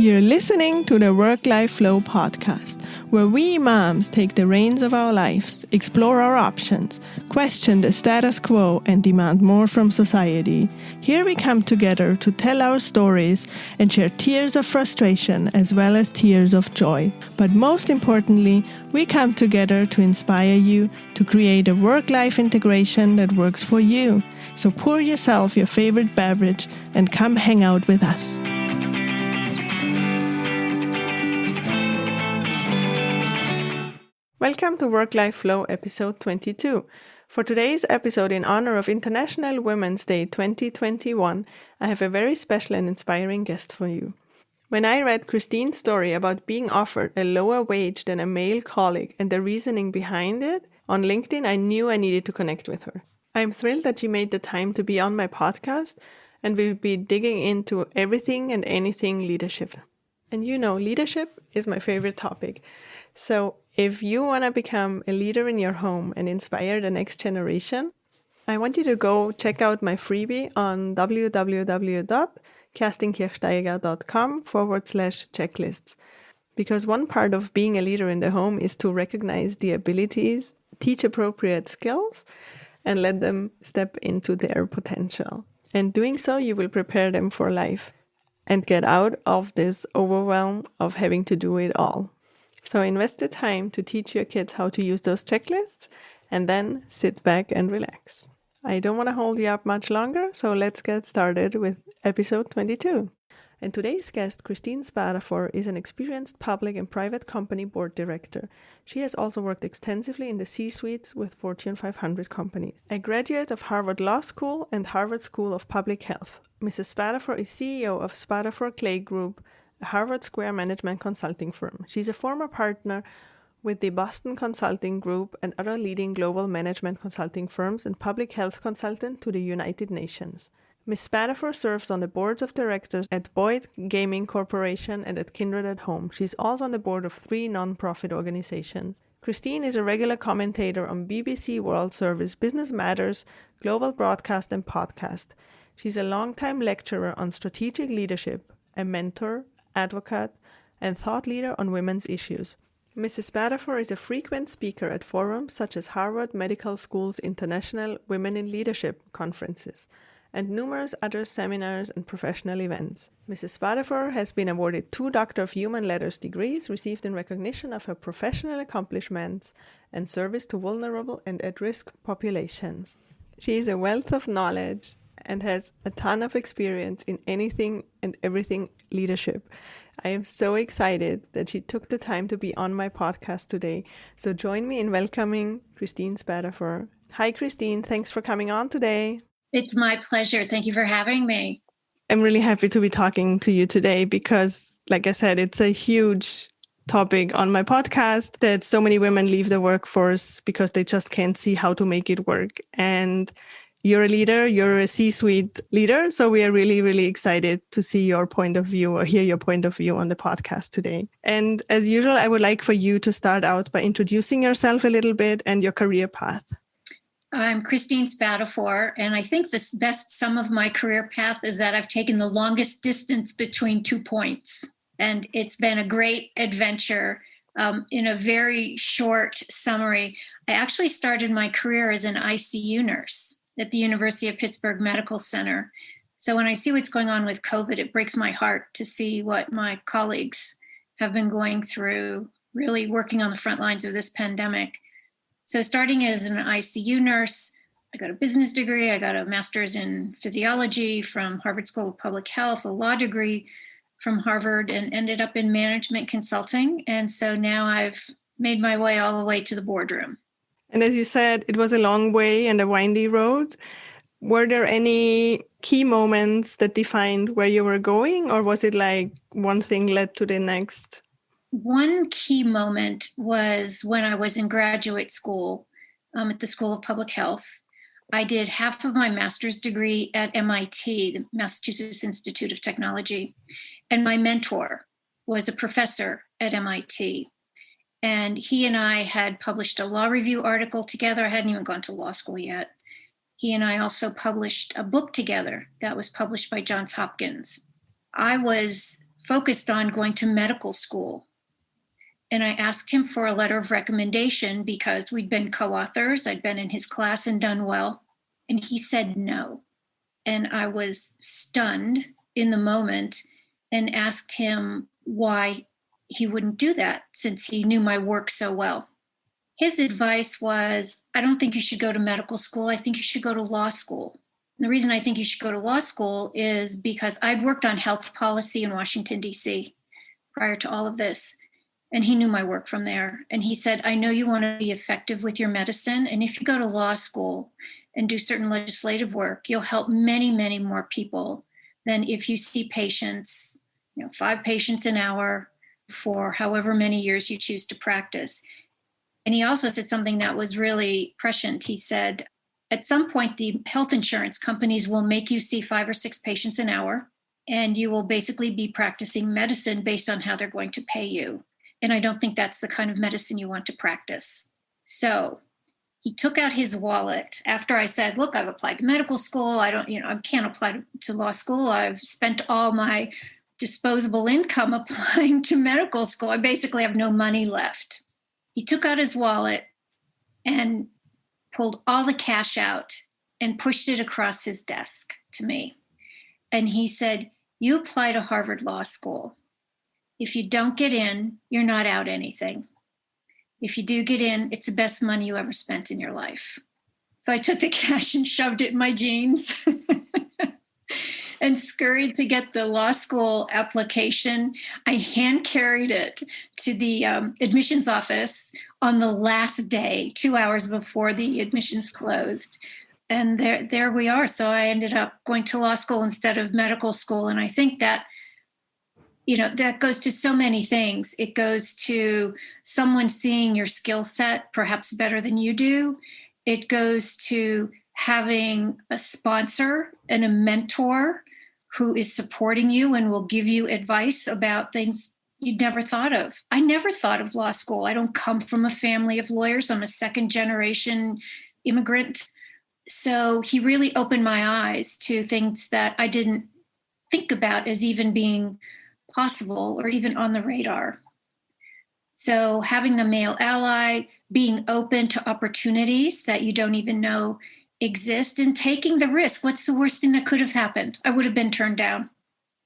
You're listening to the WorkLife Flow podcast, where we moms take the reins of our lives, explore our options, question the status quo, and demand more from society. Here we come together to tell our stories and share tears of frustration as well as tears of joy. But most importantly, we come together to inspire you to create a work-life integration that works for you. So pour yourself your favorite beverage and come hang out with us. Welcome to WorkLife Flow episode 22. For today's episode, in honor of International Women's Day 2021, I have a very special and inspiring guest for you. When I read Christine's story about being offered a lower wage than a male colleague and the reasoning behind it, on LinkedIn, I knew I needed to connect with her. I'm thrilled that she made the time to be on my podcast, and we'll be digging into everything and anything leadership. And you know, leadership is my favorite topic. So if you want to become a leader in your home and inspire the next generation, I want you to go check out my freebie on www.kerstinkirchsteiger.com/checklists. Because one part of being a leader in the home is to recognize the abilities, teach appropriate skills, and let them step into their potential. And doing so, you will prepare them for life and get out of this overwhelm of having to do it all. So invest the time to teach your kids how to use those checklists and then sit back and relax. I don't want to hold you up much longer, so let's get started with episode 22. And today's guest, Kerstin Spadafor, is an experienced public and private company board director. She has also worked extensively in the C-suites with Fortune 500 companies. A graduate of Harvard Law School and Harvard School of Public Health, Mrs. Spadafor is CEO of Spadafor Clay Group, a Harvard Square management consulting firm. She's a former partner with the Boston Consulting Group and other leading global management consulting firms and public health consultant to the United Nations. Ms. Spadafor serves on the boards of directors at Boyd Gaming Corporation and at Kindred at Home. She's also on the board of 3 non-profit organizations. Kerstin is a regular commentator on BBC World Service, Business Matters, Global Broadcast and Podcast. She's a longtime lecturer on strategic leadership, a mentor, advocate, and thought leader on women's issues. Mrs. Spadafor is a frequent speaker at forums such as Harvard Medical School's International Women in Leadership conferences and numerous other seminars and professional events. Mrs. Spadafor has been awarded 2 Doctor of Human Letters degrees received in recognition of her professional accomplishments and service to vulnerable and at-risk populations. She is a wealth of knowledge and has a ton of experience in anything and everything leadership. I am so excited that she took the time to be on my podcast today. So join me in welcoming Kerstin Spadafor. Hi, Kerstin. Thanks for coming on today. It's my pleasure. Thank you for having me. I'm really happy to be talking to you today because, like I said, it's a huge topic on my podcast that so many women leave the workforce because they just can't see how to make it work. And you're a leader, you're a C-suite leader, so we are really, really excited to see your point of view or hear your point of view on the podcast today. And as usual, I would like for you to start out by introducing yourself a little bit and your career path. I'm Kerstin Spadafor, and I think the best sum of my career path is that I've taken the longest distance between 2 points. And it's been a great adventure. In a very short summary, I actually started my career as an ICU nurse at the University of Pittsburgh Medical Center. So when I see what's going on with COVID, it breaks my heart to see what my colleagues have been going through, really working on the front lines of this pandemic. So starting as an ICU nurse, I got a business degree, I got a master's in physiology from Harvard School of Public Health, a law degree from Harvard, and ended up in management consulting. And so now I've made my way all the way to the boardroom. And as you said, it was a long way and a windy road. Were there any key moments that defined where you were going, or was it like one thing led to the next? One key moment was when I was in graduate school at the School of Public Health. I did half of my master's degree at MIT, the Massachusetts Institute of Technology, and my mentor was a professor at MIT. And he and I had published a law review article together. I hadn't even gone to law school yet. He and I also published a book together that was published by Johns Hopkins. I was focused on going to medical school. And I asked him for a letter of recommendation because we'd been co-authors. I'd been in his class and done well. And he said no. And I was stunned in the moment and asked him why he wouldn't do that since he knew my work so well. His advice was, I don't think you should go to medical school. I think you should go to law school. And the reason I think you should go to law school is because I'd worked on health policy in Washington, D.C. prior to all of this. And he knew my work from there. And he said, I know you want to be effective with your medicine. And if you go to law school and do certain legislative work, you'll help many, many more people than if you see patients, 5 patients an hour for however many years you choose to practice. And he also said something that was really prescient. He said, at some point, the health insurance companies will make you see 5 or 6 patients an hour, and you will basically be practicing medicine based on how they're going to pay you. And I don't think that's the kind of medicine you want to practice. So he took out his wallet after I said, look, I've applied to medical school. I can't apply to law school. I've spent all my disposable income applying to medical school. I basically have no money left. He took out his wallet and pulled all the cash out and pushed it across his desk to me. And he said, you apply to Harvard Law School. If you don't get in, you're not out anything. If you do get in, it's the best money you ever spent in your life. So I took the cash and shoved it in my jeans and scurried to get the law school application. I hand carried it to the admissions office on the last day, 2 hours before the admissions closed. And there we are. So I ended up going to law school instead of medical school. And I think that that goes to so many things. It goes to someone seeing your skill set perhaps better than you do. It goes to having a sponsor and a mentor who is supporting you and will give you advice about things you'd never thought of. I never thought of law school. I don't come from a family of lawyers. I'm a second generation immigrant. So he really opened my eyes to things that I didn't think about as even being possible or even on the radar. So having the male ally, being open to opportunities that you don't even know exist, and taking the risk. What's the worst thing that could have happened? I would have been turned down.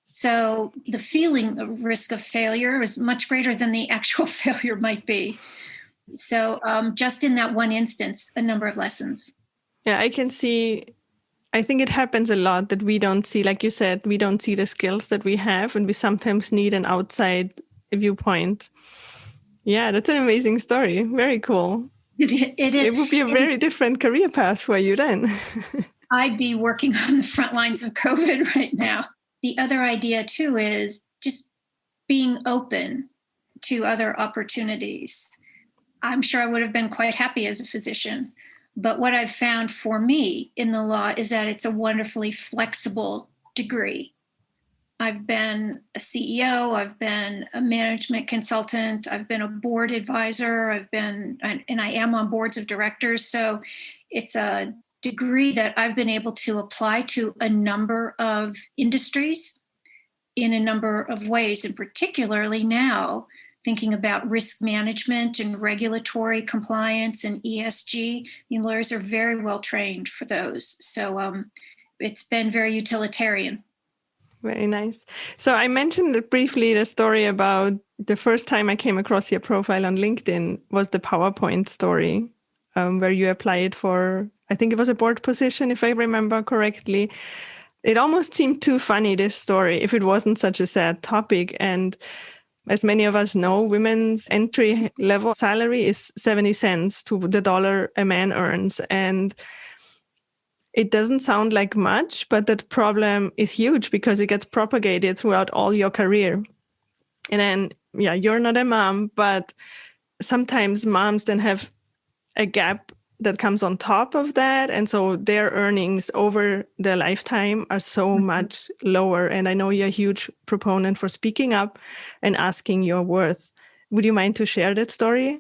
So the feeling of risk of failure is much greater than the actual failure might be. So just in that one instance, a number of lessons. Yeah, I think it happens a lot that we don't see, like you said, we don't see the skills that we have, and we sometimes need an outside viewpoint. Yeah, that's an amazing story. Very cool. It is. It would be a very different career path for you then. I'd be working on the front lines of COVID right now. The other idea too is just being open to other opportunities. I'm sure I would have been quite happy as a physician. But what I've found for me in the law is that it's a wonderfully flexible degree. I've been a CEO, I've been a management consultant, I've been a board advisor, and I am on boards of directors. So it's a degree that I've been able to apply to a number of industries in a number of ways, and particularly now, thinking about risk management and regulatory compliance and ESG. Lawyers are very well trained for those. So it's been very utilitarian. Very nice. So I mentioned briefly the story about the first time I came across your profile on LinkedIn was the PowerPoint story, where you applied for, I think it was a board position, if I remember correctly. It almost seemed too funny, this story, if it wasn't such a sad topic. And as many of us know, women's entry level salary is 70 cents to the dollar a man earns. And it doesn't sound like much, but that problem is huge because it gets propagated throughout all your career. And then, yeah, you're not a mom, but sometimes moms then have a gap that comes on top of that. And so their earnings over their lifetime are so much lower. And I know you're a huge proponent for speaking up and asking your worth. Would you mind to share that story?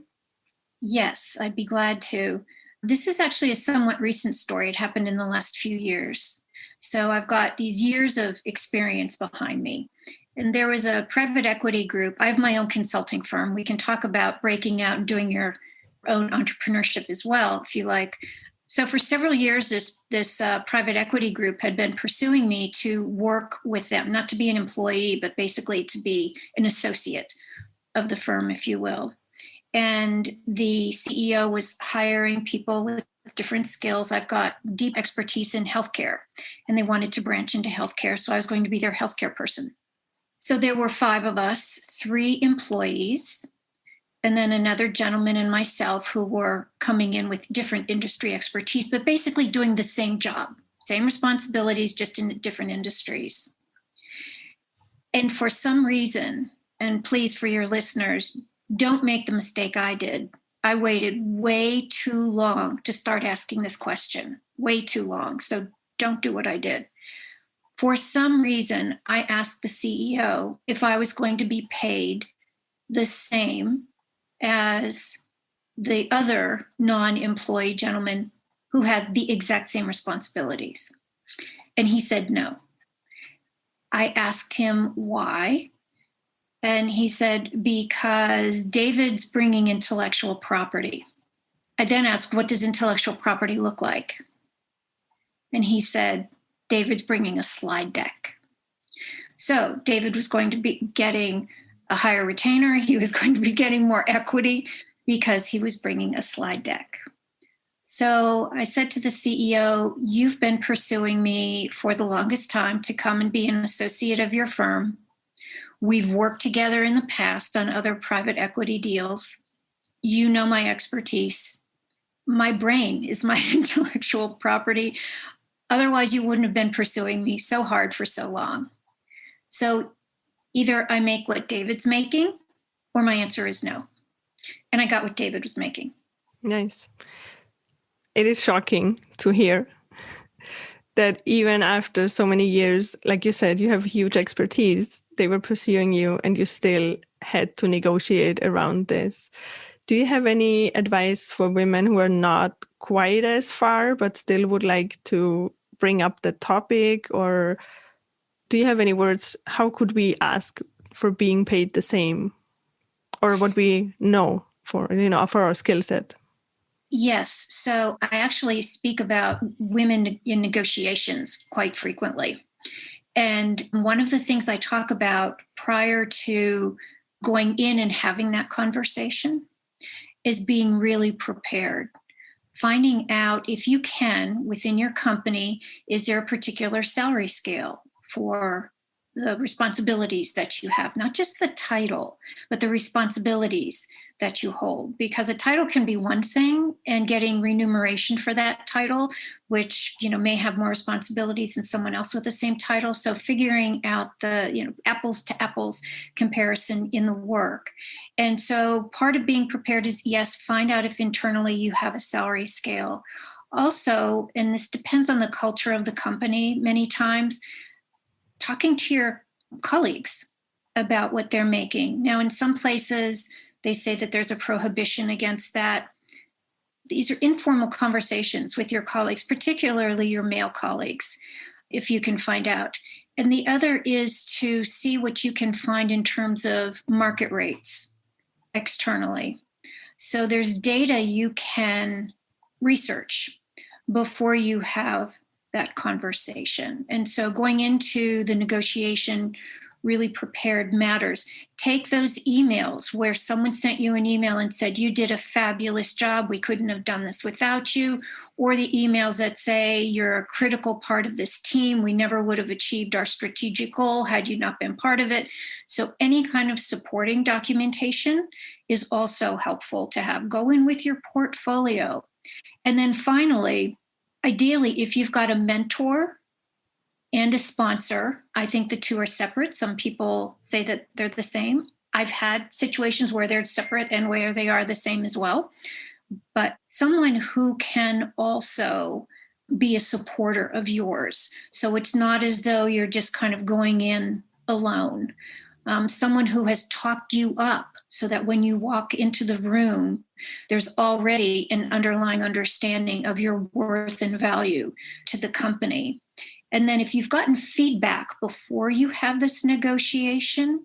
Yes, I'd be glad to. This is actually a somewhat recent story. It happened in the last few years. So I've got these years of experience behind me. And there was a private equity group. I have my own consulting firm. We can talk about breaking out and doing your own entrepreneurship as well, if you like. So for several years, this private equity group had been pursuing me to work with them, not to be an employee, but basically to be an associate of the firm, if you will. And the CEO was hiring people with different skills. I've got deep expertise in healthcare, and they wanted to branch into healthcare. So I was going to be their healthcare person. So there were 5 of us, 3 employees, and then another gentleman and myself who were coming in with different industry expertise, but basically doing the same job, same responsibilities, just in different industries. And for some reason, and please for your listeners, don't make the mistake I did. I waited way too long to start asking this question, way too long. So don't do what I did. For some reason, I asked the CEO if I was going to be paid the same as the other non-employee gentleman who had the exact same responsibilities. And he said no. I asked him why. And he said, because David's bringing intellectual property. I then asked, what does intellectual property look like? And he said, David's bringing a slide deck. So David was going to be getting a higher retainer. He was going to be getting more equity because he was bringing a slide deck. So I said to the CEO, you've been pursuing me for the longest time to come and be an associate of your firm. We've worked together in the past on other private equity deals. You know my expertise. My brain is my intellectual property. Otherwise, you wouldn't have been pursuing me so hard for so long. So either I make what David's making, or my answer is no. And I got what David was making. Nice. It is shocking to hear that even after so many years, like you said, you have huge expertise, they were pursuing you and you still had to negotiate around this. Do you have any advice for women who are not quite as far, but still would like to bring up the topic? Or do you have any words? How could we ask for being paid the same, or what we know for our skill set? Yes. So I actually speak about women in negotiations quite frequently. And one of the things I talk about prior to going in and having that conversation is being really prepared. Finding out if you can, within your company, is there a particular salary scale for the responsibilities that you have, not just the title, but the responsibilities that you hold. Because a title can be one thing, and getting remuneration for that title, which may have more responsibilities than someone else with the same title. So figuring out the apples to apples comparison in the work. And so part of being prepared is, yes, find out if internally you have a salary scale. Also, and this depends on the culture of the company many times, talking to your colleagues about what they're making. Now, in some places, they say that there's a prohibition against that. These are informal conversations with your colleagues, particularly your male colleagues, if you can find out. And the other is to see what you can find in terms of market rates externally. So there's data you can research before you have that conversation. And so going into the negotiation, really prepared matters. Take those emails where someone sent you an email and said, you did a fabulous job, we couldn't have done this without you, or the emails that say you're a critical part of this team, we never would have achieved our strategic goal had you not been part of it. So any kind of supporting documentation is also helpful to have. Go in with your portfolio. And then finally, ideally, if you've got a mentor and a sponsor, I think the two are separate. Some people say that they're the same. I've had situations where they're separate and where they are the same as well. But someone who can also be a supporter of yours. So it's not as though you're just kind of going in alone. Someone who has talked you up so that when you walk into the room, there's already an underlying understanding of your worth and value to the company. And then if you've gotten feedback before you have this negotiation,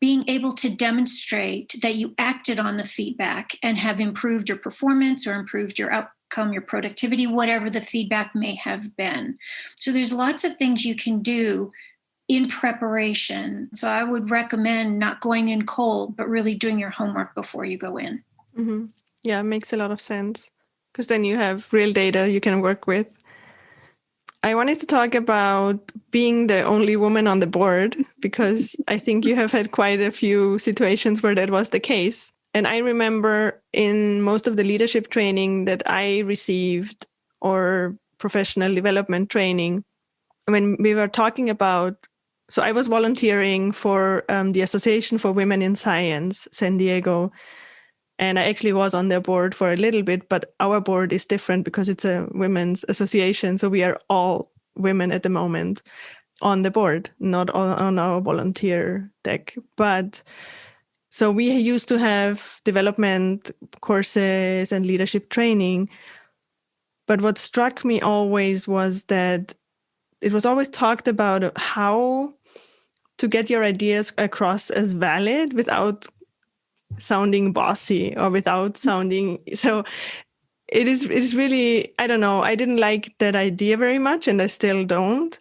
being able to demonstrate that you acted on the feedback and have improved your performance or improved your outcome, your productivity, whatever the feedback may have been. So there's lots of things you can do in preparation. So I would recommend not going in cold, but really doing your homework before you go in. Mm-hmm. Yeah, it makes a lot of sense, because then you have real data you can work with. I wanted to talk about being the only woman on the board, because I think you have had quite a few situations where that was the case. And I remember in most of the leadership training that I received, or professional development training, when we were talking about, so I was volunteering for the Association for Women in Science, San Diego. And I actually was on their board for a little bit, but our board is different because it's a women's association. So we are all women at the moment on the board, not on our volunteer deck. But so we used to have development courses and leadership training. But what struck me always was that it was always talked about how to get your ideas across as valid without sounding bossy or without sounding, so it is really, I don't know, I didn't like that idea very much, and I still don't,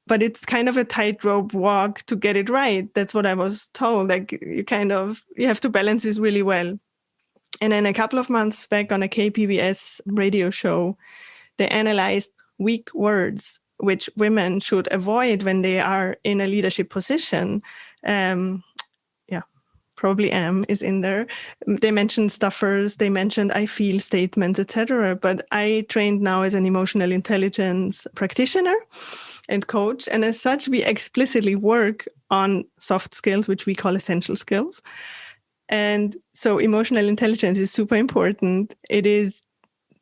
but it's kind of a tightrope walk to get it right. That's what I was told. Like, you have to balance this really well. And then a couple of months back on a KPBS radio show, they analyzed weak words which women should avoid when they are in a leadership position. Probably am is in there. They mentioned stuffers, they mentioned I feel statements, etc. But I trained now as an emotional intelligence practitioner and coach. And as such, we explicitly work on soft skills, which we call essential skills. And so emotional intelligence is super important. It is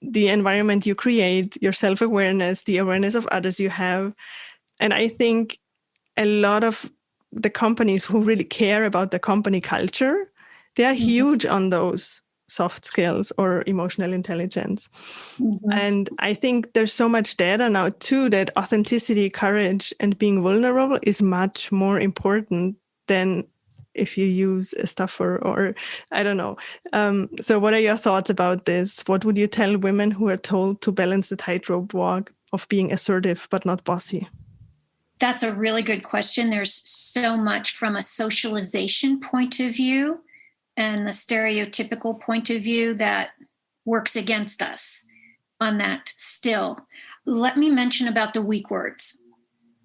the environment you create, your self-awareness, the awareness of others you have. And I think a lot of the companies who really care about the company culture, they are huge on those soft skills or emotional intelligence. Mm-hmm. And I think there's so much data now too that authenticity, courage, and being vulnerable is much more important than if you use a stuffer or I don't know. So what are your thoughts about this? What would you tell women who are told to balance the tightrope walk of being assertive but not bossy? That's a really good question. There's so much from a socialization point of view and a stereotypical point of view that works against us on that still. Let me mention about the weak words.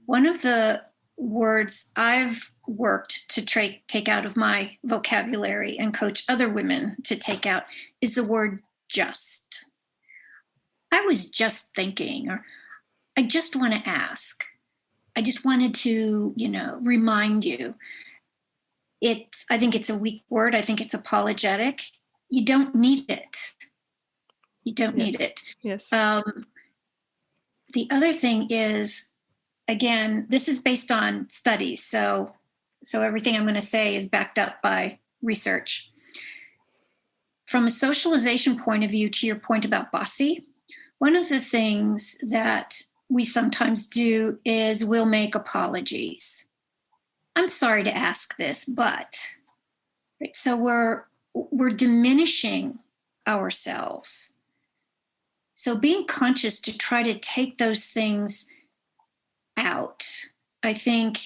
One of the words I've worked to take out of my vocabulary and coach other women to take out is the word just. I was just thinking, or I just want to ask. I just wanted to, remind you. I think it's a weak word. I think it's apologetic. You don't need it. You don't need it. Yes. The other thing is, again, this is based on studies. So everything I'm going to say is backed up by research. From a socialization point of view, to your point about bossy, one of the things that we sometimes do is we'll make apologies. I'm sorry to ask this, but right, so we're diminishing ourselves. So being conscious to try to take those things out, I think,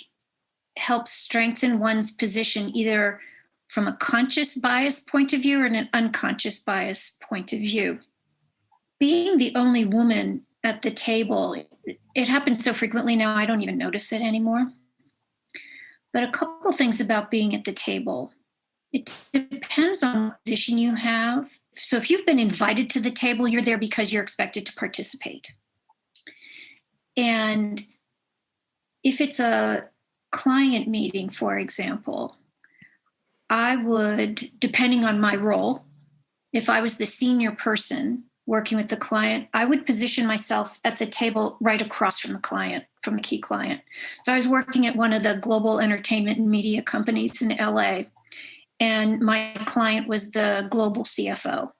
helps strengthen one's position either from a conscious bias point of view or an unconscious bias point of view. Being the only woman at the table, it happens so frequently now, I don't even notice it anymore. But a couple things about being at the table. It depends on what position you have. So if you've been invited to the table, you're there because you're expected to participate. And if it's a client meeting, for example, I would, depending on my role, if I was the senior person working with the client, I would position myself at the table right across from the client, from the key client. So I was working at one of the global entertainment and media companies in LA, and my client was the global CFO.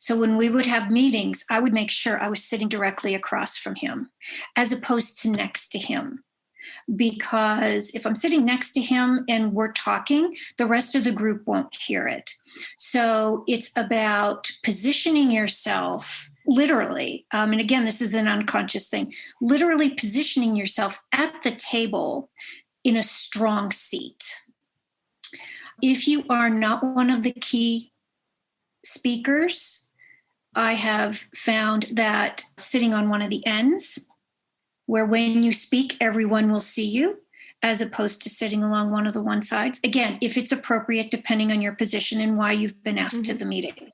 So when we would have meetings, I would make sure I was sitting directly across from him as opposed to next to him. Because if I'm sitting next to him and we're talking, the rest of the group won't hear it. So it's about positioning yourself literally. And again, this is an unconscious thing, literally positioning yourself at the table in a strong seat. If you are not one of the key speakers, I have found that sitting on one of the ends, where when you speak, everyone will see you, as opposed to sitting along one of the one sides. Again, if it's appropriate, depending on your position and why you've been asked to the meeting.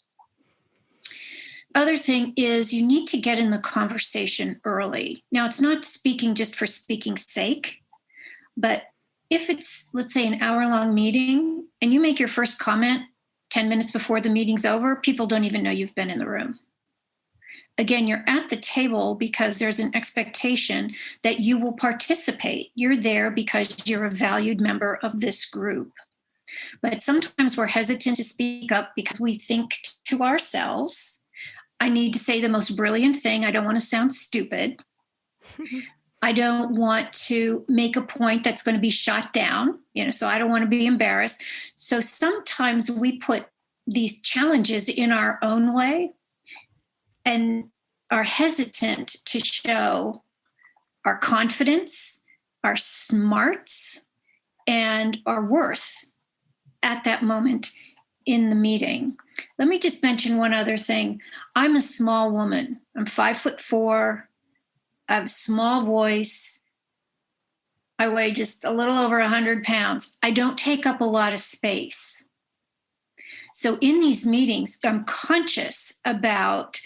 Other thing is you need to get in the conversation early. Now, it's not speaking just for speaking's sake, but if it's, let's say, an hour-long meeting and you make your first comment 10 minutes before the meeting's over, people don't even know you've been in the room. Again, you're at the table because there's an expectation that you will participate. You're there because you're a valued member of this group. But sometimes we're hesitant to speak up because we think to ourselves, I need to say the most brilliant thing. I don't want to sound stupid. I don't want to make a point that's going to be shot down, so I don't want to be embarrassed. So sometimes we put these challenges in our own way and are hesitant to show our confidence, our smarts, and our worth at that moment in the meeting. Let me just mention one other thing. I'm a small woman. I'm 5'4". I have a small voice. I weigh just a little over 100 pounds. I don't take up a lot of space. So in these meetings, I'm conscious about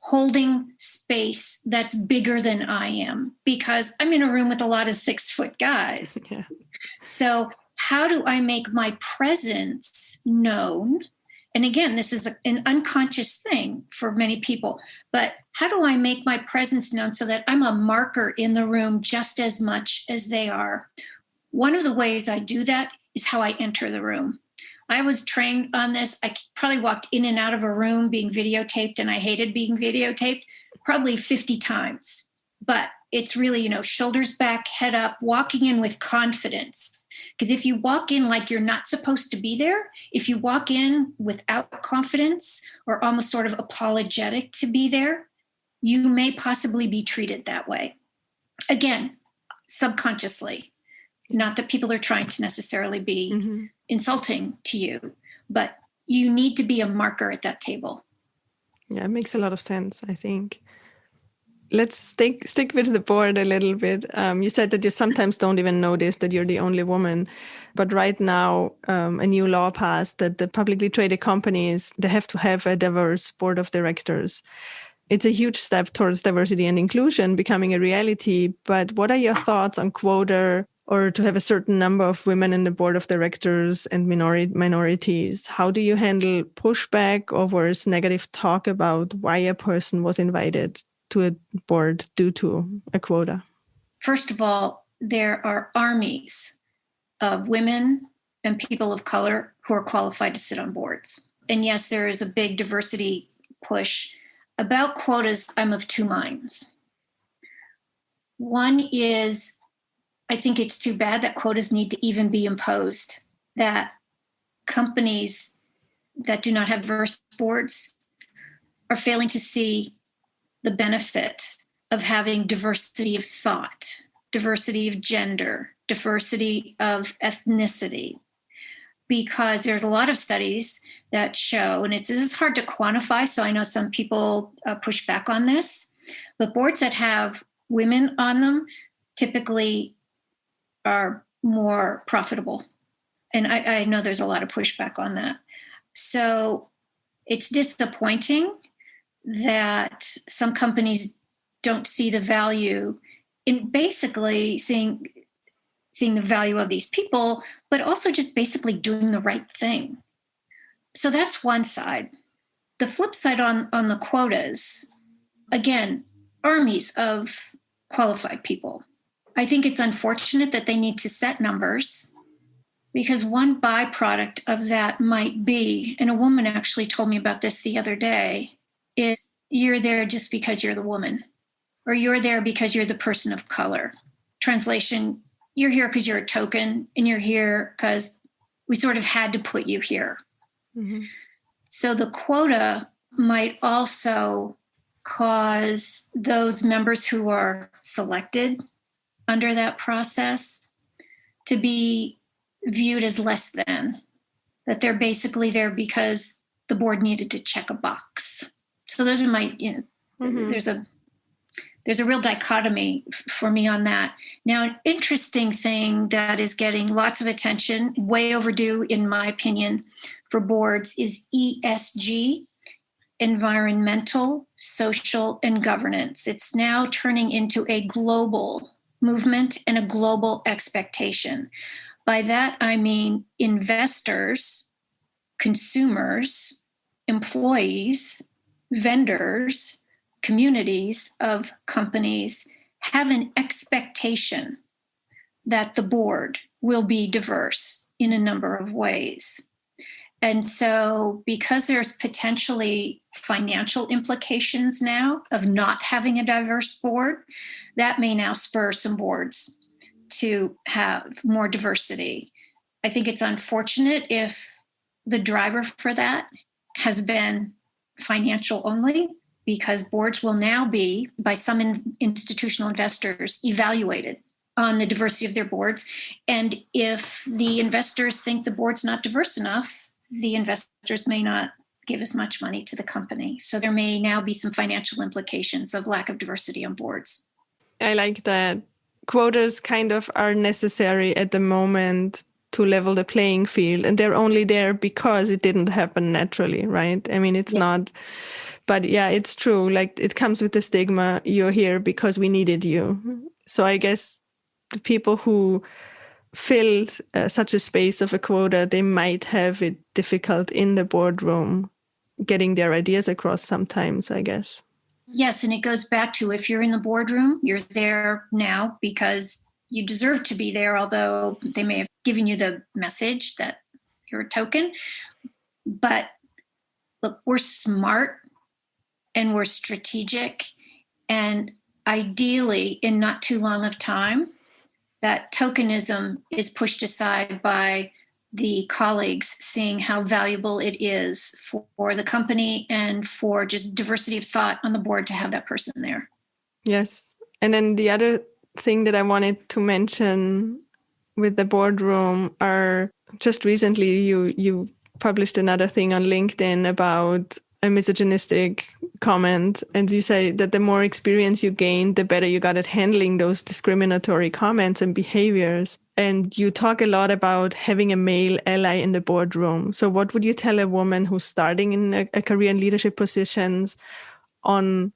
holding space that's bigger than I am because I'm in a room with a lot of 6-foot guys. Yeah. So how do I make my presence known? And again, this is an unconscious thing for many people, but how do I make my presence known so that I'm a marker in the room just as much as they are? One of the ways I do that is how I enter the room. I was trained on this. I probably walked in and out of a room being videotaped, and I hated being videotaped probably 50 times. But it's really, shoulders back, head up, walking in with confidence. Because if you walk in like you're not supposed to be there, if you walk in without confidence or almost sort of apologetic to be there, you may possibly be treated that way. Again, subconsciously. Not that people are trying to necessarily be insulting to you, but you need to be a marker at that table. Yeah, it makes a lot of sense, I think. Let's stick with the board a little bit. You said that you sometimes don't even notice that you're the only woman. But right now, a new law passed that the publicly traded companies, they have to have a diverse board of directors. It's a huge step towards diversity and inclusion becoming a reality. But what are your thoughts on quota or to have a certain number of women in the board of directors and minorities? How do you handle pushback or worse, negative talk about why a person was invited to a board due to a quota? First of all, there are armies of women and people of color who are qualified to sit on boards. And yes, there is a big diversity push. About quotas, I'm of two minds. One is, I think it's too bad that quotas need to even be imposed, that companies that do not have diverse boards are failing to see the benefit of having diversity of thought, diversity of gender, diversity of ethnicity, because there's a lot of studies that show, and this is hard to quantify, so I know some people push back on this, but boards that have women on them typically are more profitable. And I know there's a lot of pushback on that. So it's disappointing that some companies don't see the value in basically seeing the value of these people, but also just basically doing the right thing. So that's one side. The flip side on the quotas, again, armies of qualified people. I think it's unfortunate that they need to set numbers Because one byproduct of that might be, and a woman actually told me about this the other day, is you're there just because you're the woman, or you're there because you're the person of color. Translation, you're here because you're a token, and you're here because we sort of had to put you here. Mm-hmm. So the quota might also cause those members who are selected under that process to be viewed as less than, that they're basically there because the board needed to check a box. So those are my, mm-hmm. There's a real dichotomy for me on that. Now, an interesting thing that is getting lots of attention, way overdue in my opinion, for boards is ESG, environmental, social, and governance. It's now turning into a global movement and a global expectation. By that, I mean investors, consumers, employees, vendors, communities of companies have an expectation that the board will be diverse in a number of ways. And so because there's potentially financial implications now of not having a diverse board, that may now spur some boards to have more diversity. I think it's unfortunate if the driver for that has been financial only, because boards will now be, by some institutional investors, evaluated on the diversity of their boards. And if the investors think the board's not diverse enough, the investors may not give as much money to the company. So there may now be some financial implications of lack of diversity on boards. I like that quotas kind of are necessary at the moment to level the playing field, and they're only there because it didn't happen naturally, right? I mean, it's not, but yeah, it's true. Like, it comes with the stigma, you're here because we needed you. So I guess the people who fill such a space of a quota, they might have it difficult in the boardroom getting their ideas across sometimes, I guess. Yes, and it goes back to, if you're in the boardroom, you're there now because you deserve to be there, although they may have given you the message that you're a token. But look, we're smart and we're strategic, and ideally in not too long of time, that tokenism is pushed aside by the colleagues seeing how valuable it is for the company and for just diversity of thought on the board to have that person there. Yes. And then the other thing that I wanted to mention with the boardroom are, just recently you published another thing on LinkedIn about a misogynistic comment, and you say that the more experience you gain, the better you got at handling those discriminatory comments and behaviors. And you talk a lot about having a male ally in the boardroom. So what would you tell a woman who's starting in a career in leadership positions on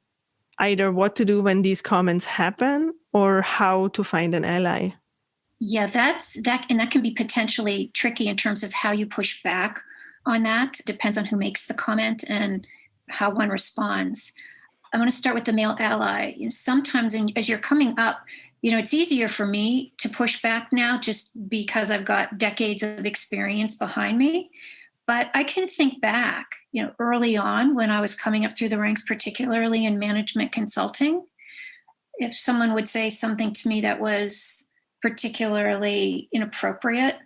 either what to do when these comments happen or how to find an ally? Yeah, and that can be potentially tricky in terms of how you push back on that. Depends on who makes the comment and how one responds. I want to start with the male ally. Sometimes as you're coming up, it's easier for me to push back now just because I've got decades of experience behind me. But I can think back, early on when I was coming up through the ranks, particularly in management consulting, if someone would say something to me that was particularly inappropriate,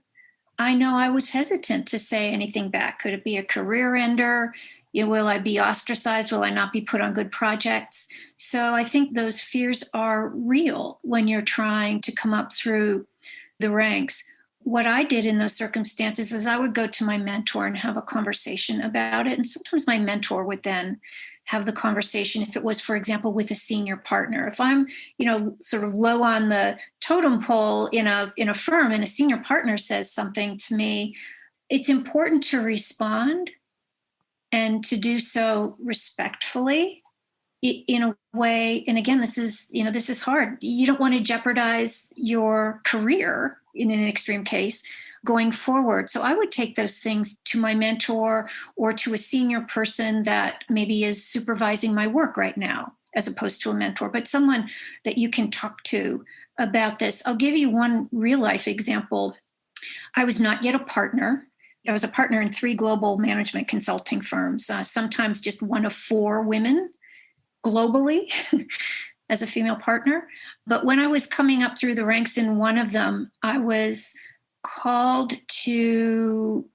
I know I was hesitant to say anything back. Could it be a career ender? Will I be ostracized? Will I not be put on good projects? So I think those fears are real when you're trying to come up through the ranks. What I did in those circumstances is I would go to my mentor and have a conversation about it. And sometimes my mentor would then have the conversation if it was, for example, with a senior partner. If I'm, sort of low on the totem pole in a firm and a senior partner says something to me, it's important to respond and to do so respectfully in a way. And again, this is hard. You don't want to jeopardize your career in an extreme case going forward. So I would take those things to my mentor or to a senior person that maybe is supervising my work right now, as opposed to a mentor, but someone that you can talk to about this. I'll give you one real life example. I was not yet a partner. I was a partner in 3 global management consulting firms, sometimes just one of 4 women globally as a female partner. But when I was coming up through the ranks in one of them, I was called to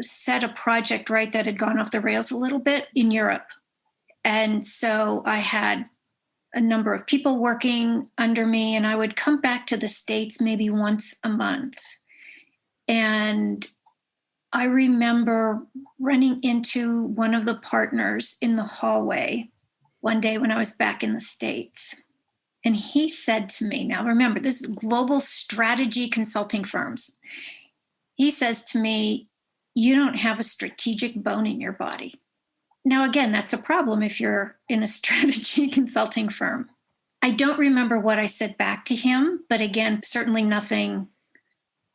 set a project right that had gone off the rails a little bit in Europe. And so I had a number of people working under me, and I would come back to the States maybe once a month. And I remember running into one of the partners in the hallway one day when I was back in the States. And he said to me, now remember, this is global strategy consulting firms. He says to me, you don't have a strategic bone in your body. Now, again, that's a problem if you're in a strategy consulting firm. I don't remember what I said back to him, but again, certainly nothing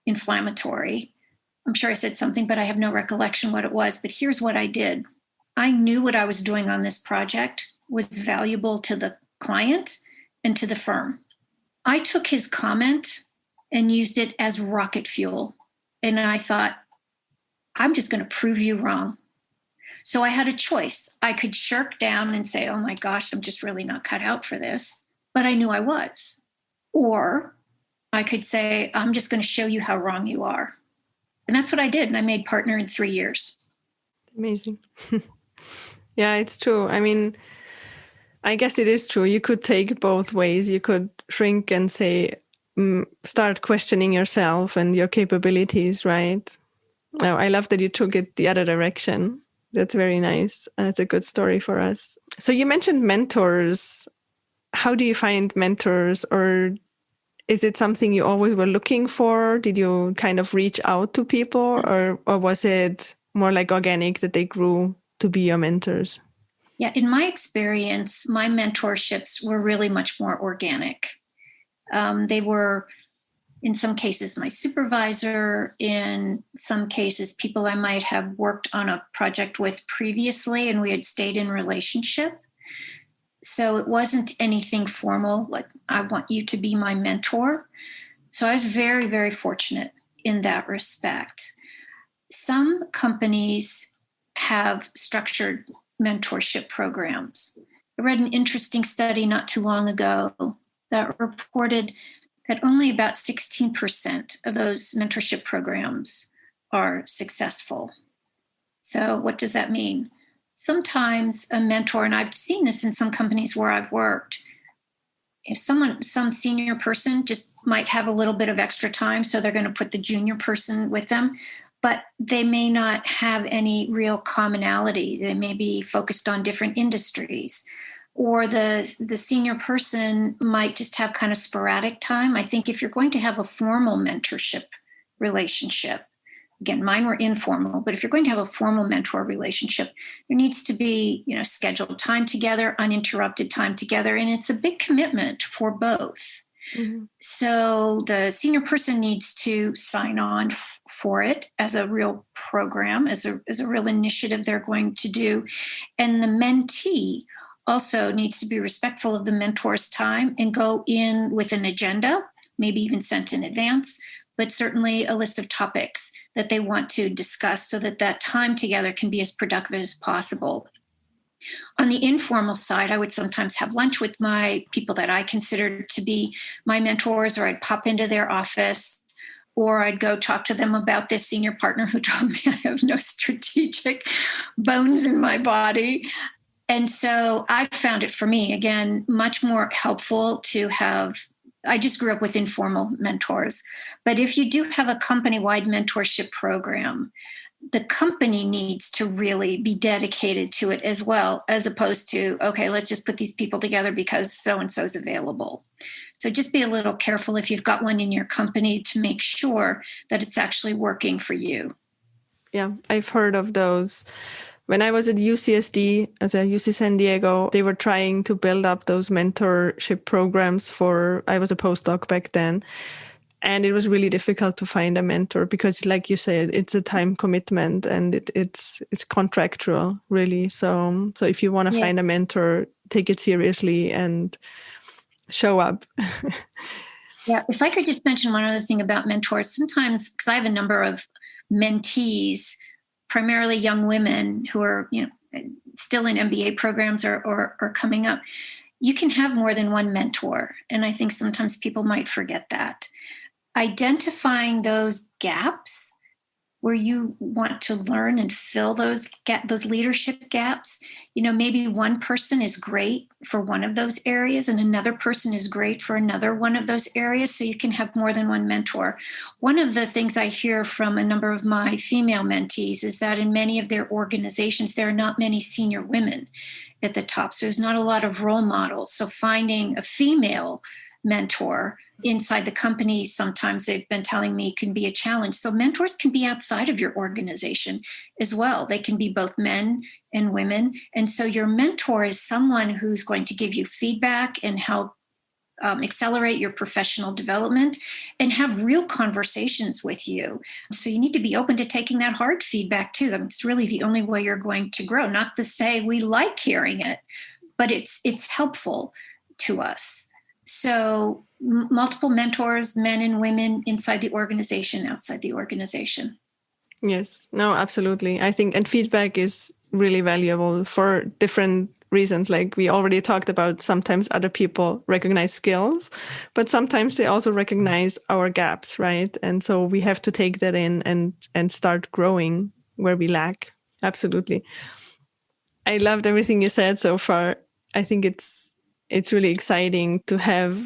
inflammatory. I'm sure I said something, but I have no recollection what it was. But here's what I did. I knew what I was doing on this project was valuable to the client and to the firm. I took his comment and used it as rocket fuel. And I thought, I'm just going to prove you wrong. So I had a choice. I could shirk down and say, oh my gosh, I'm just really not cut out for this. But I knew I was. Or I could say, I'm just going to show you how wrong you are. And that's what I did. And I made partner in 3 years. Amazing. Yeah, it's true. I mean, I guess it is true. You could take both ways. You could shrink and say, start questioning yourself and your capabilities, right? Oh, I love that you took it the other direction. That's very nice. It's a good story for us. So you mentioned mentors. How do you find mentors, or is it something you always were looking for? Did you kind of reach out to people, or was it more like organic that they grew to be your mentors? Yeah, in my experience, my mentorships were really much more organic. They were, in some cases, my supervisor, in some cases, people I might have worked on a project with previously, and we had stayed in relationship. So it wasn't anything formal, like I want you to be my mentor. So I was very, very fortunate in that respect. Some companies have structured mentorship programs. I read an interesting study not too long ago that reported that only about 16% of those mentorship programs are successful. So what does that mean? Sometimes a mentor, and I've seen this in some companies where I've worked, if some senior person just might have a little bit of extra time, so they're going to put the junior person with them, but they may not have any real commonality. They may be focused on different industries, or the senior person might just have kind of sporadic time. I think if you're going to have a formal mentorship relationship, again, mine were informal, but if you're going to have a formal mentor relationship, there needs to be, scheduled time together, uninterrupted time together, and it's a big commitment for both. Mm-hmm. So the senior person needs to sign on for it as a real program, as a real initiative they're going to do. And the mentee also needs to be respectful of the mentor's time and go in with an agenda, maybe even sent in advance, but certainly a list of topics that they want to discuss so that that time together can be as productive as possible. On the informal side, I would sometimes have lunch with my people that I considered to be my mentors, or I'd pop into their office, or I'd go talk to them about this senior partner who told me I have no strategic bones in my body. And so I found it, for me, again, much more helpful to have, I just grew up with informal mentors. But if you do have a company-wide mentorship program, the company needs to really be dedicated to it as well, as opposed to, okay, let's just put these people together because so-and-so is available. So just be a little careful if you've got one in your company to make sure that it's actually working for you. Yeah, I've heard of those. When I was at UCSD, as at UC San Diego, they were trying to build up those mentorship programs I was a postdoc back then. And it was really difficult to find a mentor because, like you said, it's a time commitment and it's contractual, really. So if you want to find a mentor, take it seriously and show up. Yeah, if I could just mention one other thing about mentors, sometimes, because I have a number of mentees, primarily young women who are, still in MBA programs or coming up, you can have more than one mentor. And I think sometimes people might forget that. Identifying those gaps where you want to learn and fill those leadership gaps. Maybe one person is great for one of those areas and another person is great for another one of those areas, so you can have more than one mentor. One of the things I hear from a number of my female mentees is that in many of their organizations, there are not many senior women at the top. So there's not a lot of role models. So finding a female mentor inside the company, sometimes they've been telling me, can be a challenge. So mentors can be outside of your organization as well. They can be both men and women. And so your mentor is someone who's going to give you feedback and help accelerate your professional development and have real conversations with you. So you need to be open to taking that hard feedback too. It's really the only way you're going to grow. Not to say we like hearing it, but it's helpful to us. So multiple mentors, men and women inside the organization, outside the organization. Yes, no, absolutely. I think, and feedback is really valuable for different reasons. Like we already talked about, sometimes other people recognize skills, but sometimes they also recognize our gaps, right? And so we have to take that in and start growing where we lack. Absolutely. I loved everything you said so far. I think it's really exciting to have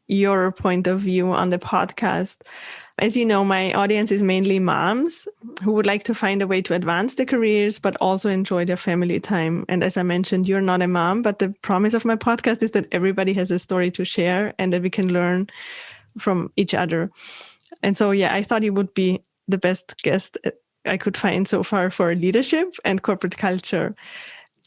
your point of view on the podcast. As you know, my audience is mainly moms who would like to find a way to advance their careers, but also enjoy their family time. And as I mentioned, you're not a mom, but the promise of my podcast is that everybody has a story to share and that we can learn from each other. And so, yeah, I thought you would be the best guest I could find so far for leadership and corporate culture.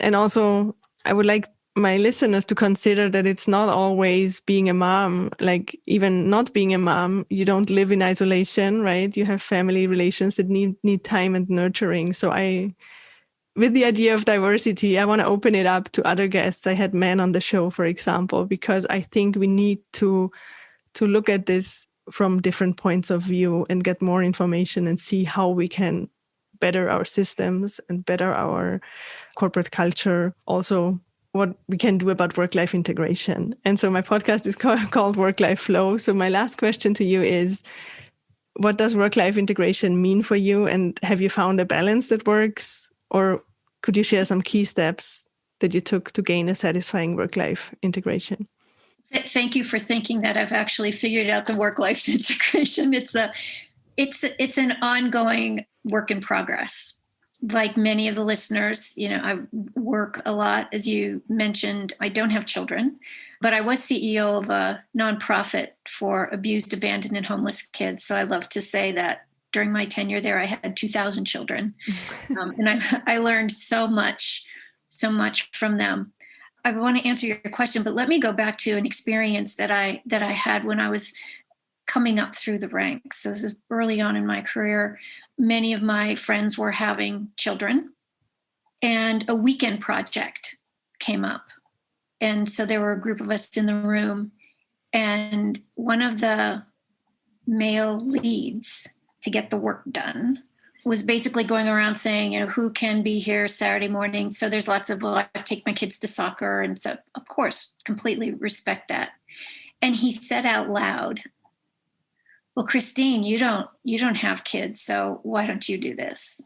And also, I would like my listeners to consider that it's not always being a mom, like even not being a mom, you don't live in isolation, right? You have family relations that need time and nurturing. So with the idea of diversity, I want to open it up to other guests. I had men on the show, for example, because I think we need to look at this from different points of view and get more information and see how we can better our systems and better our corporate culture. Also, what we can do about work-life integration. And so my podcast is called Work-Life Flow. So my last question to you is, what does work-life integration mean for you? And have you found a balance that works? Or could you share some key steps that you took to gain a satisfying work-life integration? Thank you for thinking that I've actually figured out the work-life integration. It's an ongoing work in progress. Like many of the listeners, I work a lot. As you mentioned, I don't have children, but I was CEO of a nonprofit for abused, abandoned, and homeless kids. So I love to say that during my tenure there, I had 2,000 children. And I learned so much from them. I want to answer your question, but let me go back to an experience that I had when I was coming up through the ranks. So this is early on in my career. Many of my friends were having children, and a weekend project came up. And so there were a group of us in the room, and one of the male leads to get the work done was basically going around saying, who can be here Saturday morning? So there's lots of, I take my kids to soccer. And so, of course, completely respect that. And he said out loud, well, Christine, you don't have kids, so why don't you do this?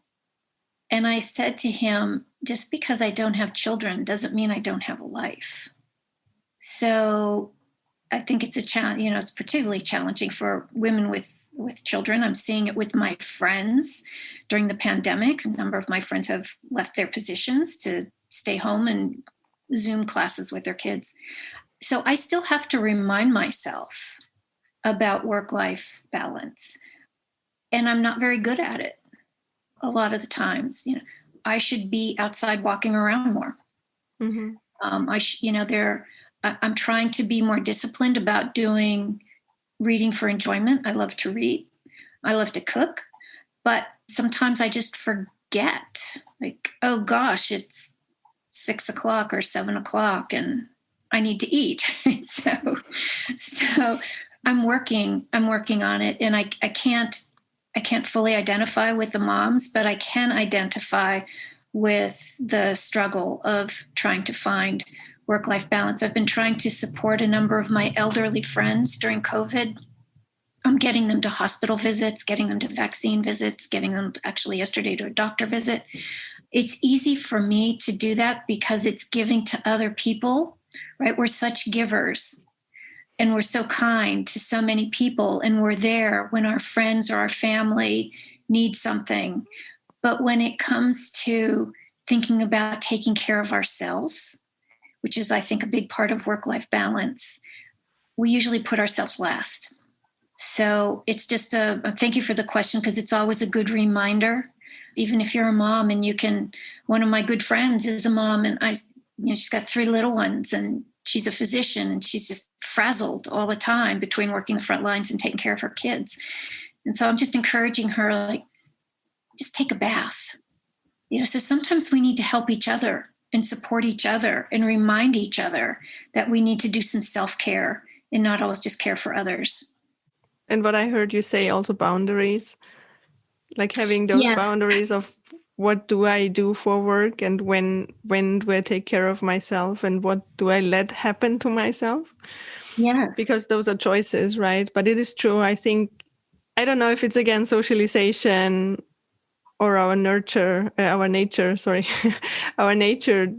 And I said to him, just because I don't have children doesn't mean I don't have a life. So I think it's a challenge, it's particularly challenging for women with children. I'm seeing it with my friends during the pandemic. A number of my friends have left their positions to stay home and Zoom classes with their kids. So I still have to remind myself about work-life balance. And I'm not very good at it a lot of the times. I should be outside walking around more. Mm-hmm. I'm trying to be more disciplined about doing reading for enjoyment. I love to read. I love to cook. But sometimes I just forget, like, oh gosh, it's 6 o'clock or 7 o'clock and I need to eat. So I'm working on it, and I can't fully identify with the moms, but I can identify with the struggle of trying to find work-life balance. I've been trying to support a number of my elderly friends during COVID. I'm getting them to hospital visits, getting them to vaccine visits, getting them actually yesterday to a doctor visit. It's easy for me to do that because it's giving to other people, right? We're such givers, and we're so kind to so many people, and we're there when our friends or our family need something. But when it comes to thinking about taking care of ourselves, which is, I think, a big part of work-life balance, we usually put ourselves last. So it's just thank you for the question, because it's always a good reminder. Even if you're a mom, and one of my good friends is a mom, and she's got 3 little ones, and she's a physician, and she's just frazzled all the time between working the front lines and taking care of her kids. And so I'm just encouraging her, like, just take a bath. So sometimes we need to help each other and support each other and remind each other that we need to do some self-care and not always just care for others. And what I heard you say, also boundaries, like having those boundaries of what do I do for work, and when do I take care of myself, and what do I let happen to myself? Yes. Because those are choices, right? But it is true. I think, I don't know if it's again socialization or our nature, our nature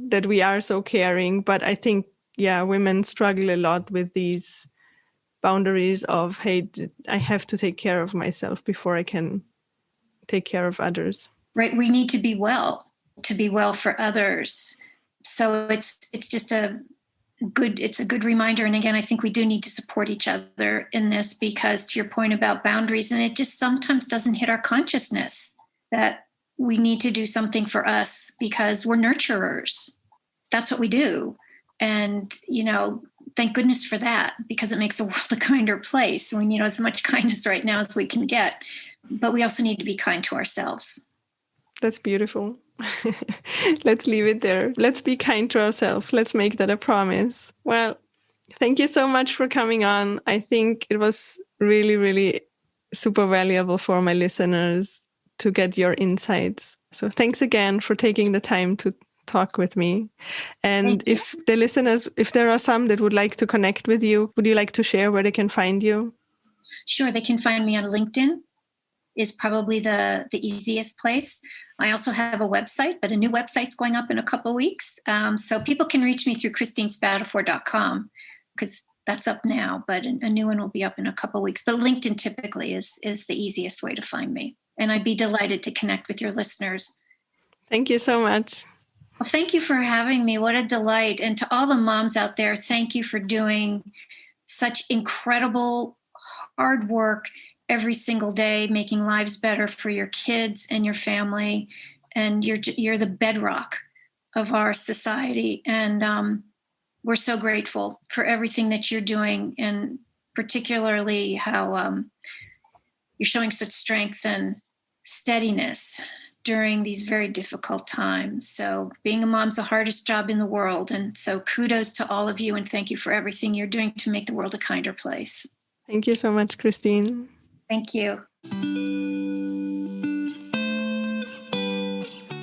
that we are so caring. But I think, women struggle a lot with these boundaries of, hey, I have to take care of myself before I can take care of others. Right. We need to be well for others. So it's just a good reminder. And again, I think we do need to support each other in this, because to your point about boundaries, and it just sometimes doesn't hit our consciousness that we need to do something for us because we're nurturers. That's what we do. And, thank goodness for that, because it makes the world a kinder place. We need as much kindness right now as we can get, but we also need to be kind to ourselves. That's beautiful. Let's leave it there. Let's be kind to ourselves. Let's make that a promise. Well, thank you so much for coming on. I think it was really, really super valuable for my listeners to get your insights. So thanks again for taking the time to talk with me. And if the listeners, if there are some that would like to connect with you, would you like to share where they can find you? Sure. They can find me on LinkedIn, is probably the easiest place. I also have a website, but a new website's going up in a couple of weeks. So people can reach me through KerstinSpadafor.com, because that's up now, but a new one will be up in a couple of weeks. But LinkedIn typically is the easiest way to find me. And I'd be delighted to connect with your listeners. Thank you so much. Well, thank you for having me. What a delight. And to all the moms out there, thank you for doing such incredible hard work every single day, making lives better for your kids and your family. And you're the bedrock of our society. And we're so grateful for everything that you're doing, and particularly how you're showing such strength and steadiness during these very difficult times. So being a mom's the hardest job in the world. And so kudos to all of you, and thank you for everything you're doing to make the world a kinder place. Thank you so much, Christine. Thank you.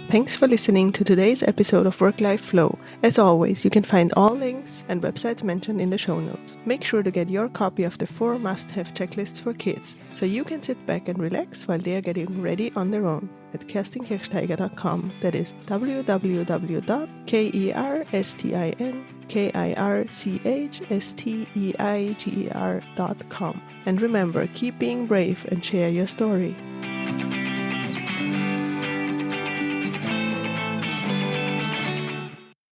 Thanks for listening to today's episode of Work-Life Flow. As always, you can find all links and websites mentioned in the show notes. Make sure to get your copy of the 4 must-have checklists for kids, so you can sit back and relax while they are getting ready on their own at KerstinKirchsteiger.com. That is www.KerstinKirchsteiger.com. And remember, keep being brave and share your story.